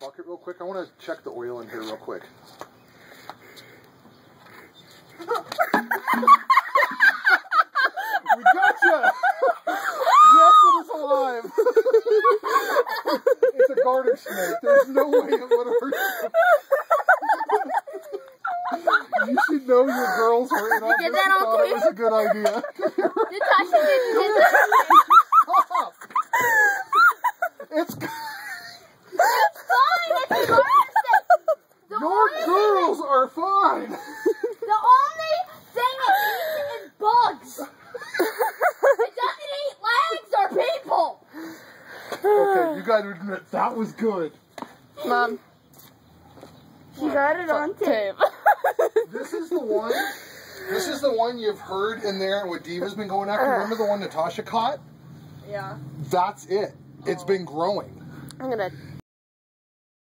bucket real quick? I want to check the oil in here real quick. We gotcha! Yes, it is alive. It's a garter snake. There's no way it would have hurt you. You should know your girls were in on this and thought it was a good idea. Natasha didn't get that. Stop! It's Fine, it's a garter snake. your girls are fine. The only thing it eats is bugs. It doesn't eat legs or people. Okay, you gotta admit, that was good. Mom. She got it on tape. This is the one. This is the one you've heard in there what Diva's been going after. Remember the one Natasha caught? Yeah. That's it. It's been growing. I'm gonna